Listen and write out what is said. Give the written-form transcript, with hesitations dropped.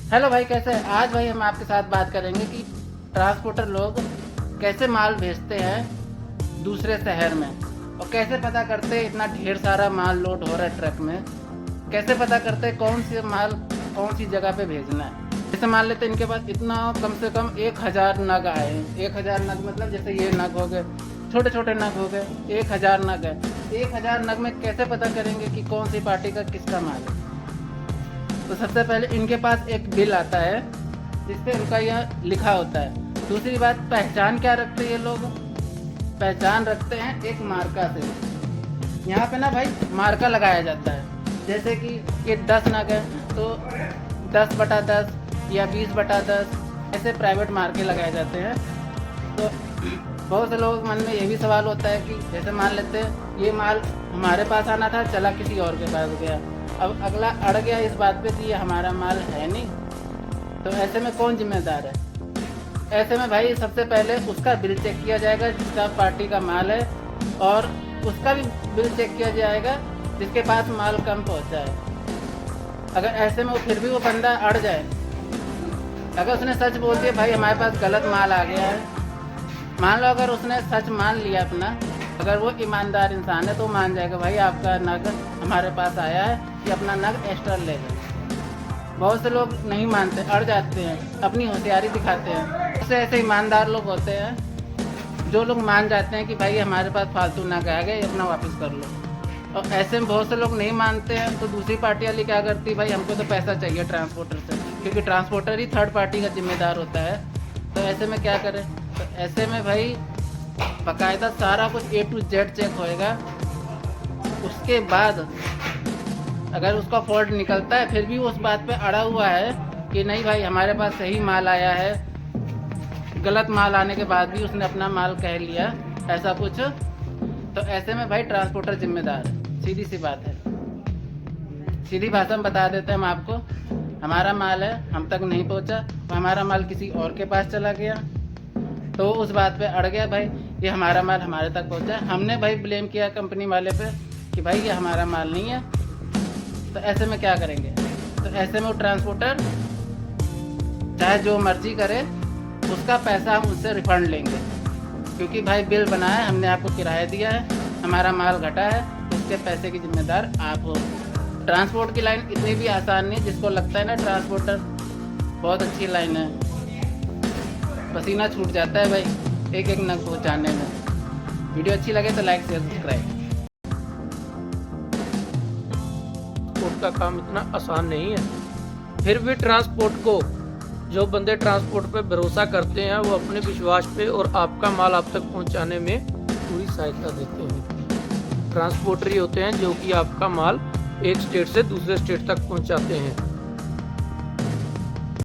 Hello भाई, कैसे हैं? आज भाई हम आपके साथ बात करेंगे कि ट्रांसपोर्टर लोग कैसे माल भेजते हैं दूसरे शहर में, और कैसे पता करते हैं इतना ढेर सारा माल लोड हो रहा है ट्रक में। कैसे पता करते हैं कौन सी माल कौन सी जगह पे भेजना है। जैसे मान लेते हैं इनके पास इतना कम से कम 1000 नग आए। 1000 नग मतलब जैसे ये नग हो गए, छोटे छोटे नग हो गए, 1000 नग है। 1000 नग में कैसे पता करेंगे कि कौन सी पार्टी का किसका माल है। तो सबसे पहले इनके पास एक बिल आता है जिसपे उनका यह लिखा होता है। दूसरी बात, पहचान क्या रखते हैं ये लोग? पहचान रखते हैं एक मार्का से। यहाँ पे ना भाई मार्का लगाया जाता है। जैसे कि ये 10 नग है तो 10/10 या 20/10 ऐसे प्राइवेट मार्के लगाए जाते हैं। तो बहुत से लोगों के मन में ये भी सवाल होता है कि जैसे मान लेते हैं ये माल हमारे पास आना था, चला किसी और के पास गया, अब अगला अड़ गया इस बात पे कि ये हमारा माल है नहीं, तो ऐसे में कौन जिम्मेदार है? ऐसे में भाई सबसे पहले उसका बिल चेक किया जाएगा जिसका पार्टी का माल है, और उसका भी बिल चेक किया जाएगा जिसके पास माल कम पहुंचा है। अगर ऐसे में वो फिर भी वो बंदा अड़ जाए, अगर उसने सच बोल दिया भाई हमारे पास गलत माल आ गया है, मान लो अगर उसने सच मान लिया अपना, अगर वो ईमानदार इंसान है तो मान जाएगा भाई आपका नग हमारे पास आया है, कि अपना नग एक्स्ट्रा ले लो। बहुत से लोग नहीं मानते, अड़ जाते हैं, अपनी होशियारी दिखाते हैं। उससे ऐसे ईमानदार लोग होते हैं जो लोग मान जाते हैं कि भाई हमारे पास फालतू नग आ गए, अपना वापस कर लो। और ऐसे में बहुत से लोग नहीं मानते हैं, तो दूसरी पार्टी वाली क्या करती है, भाई हमको तो पैसा चाहिए ट्रांसपोर्टर से, क्योंकि ट्रांसपोर्टर ही थर्ड पार्टी का जिम्मेदार होता है। तो ऐसे में क्या करें? तो ऐसे में भाई बाकायदा सारा कुछ A to Z चेक होएगा। उसके बाद अगर उसका फॉल्ट निकलता है, फिर भी उस बात पे अड़ा हुआ है कि नहीं भाई हमारे पास सही माल आया है, गलत माल आने के बाद भी उसने अपना माल कह लिया, ऐसा कुछ, तो ऐसे में भाई ट्रांसपोर्टर जिम्मेदार है। सीधी सी बात है, सीधी भाषा में बता देते हैं हम आपको। हमारा माल है, हम तक नहीं पहुंचा, तो हमारा माल किसी और के पास चला गया, तो उस बात पे अड़ गया भाई ये हमारा माल हमारे तक पहुंचा। हमने भाई ब्लेम किया कंपनी वाले पे कि भाई ये हमारा माल नहीं है। तो ऐसे में क्या करेंगे? तो ऐसे में वो ट्रांसपोर्टर चाहे जो मर्जी करे, उसका पैसा हम उससे रिफंड लेंगे, क्योंकि भाई बिल बना है, हमने आपको किराया दिया है, हमारा माल घटा है, उसके पैसे की जिम्मेदार आप हो। ट्रांसपोर्ट की लाइन इतनी भी आसान नहीं, जिसको लगता है ना ट्रांसपोर्टर बहुत अच्छी लाइन है, पसीना छूट जाता है भाई एक एक नग पहुँचाने में। वीडियो अच्छी लगे तो लाइक शेयर सब्सक्राइब। ट्रांसपोर्ट का काम इतना आसान नहीं है, फिर भी ट्रांसपोर्ट को जो बंदे ट्रांसपोर्ट पे भरोसा करते हैं वो अपने विश्वास पे और आपका माल आप तक पहुंचाने में पूरी सहायता देते हैं। ट्रांसपोर्टर ही होते हैं जो कि आपका माल एक स्टेट से दूसरे स्टेट तक पहुंचाते हैं।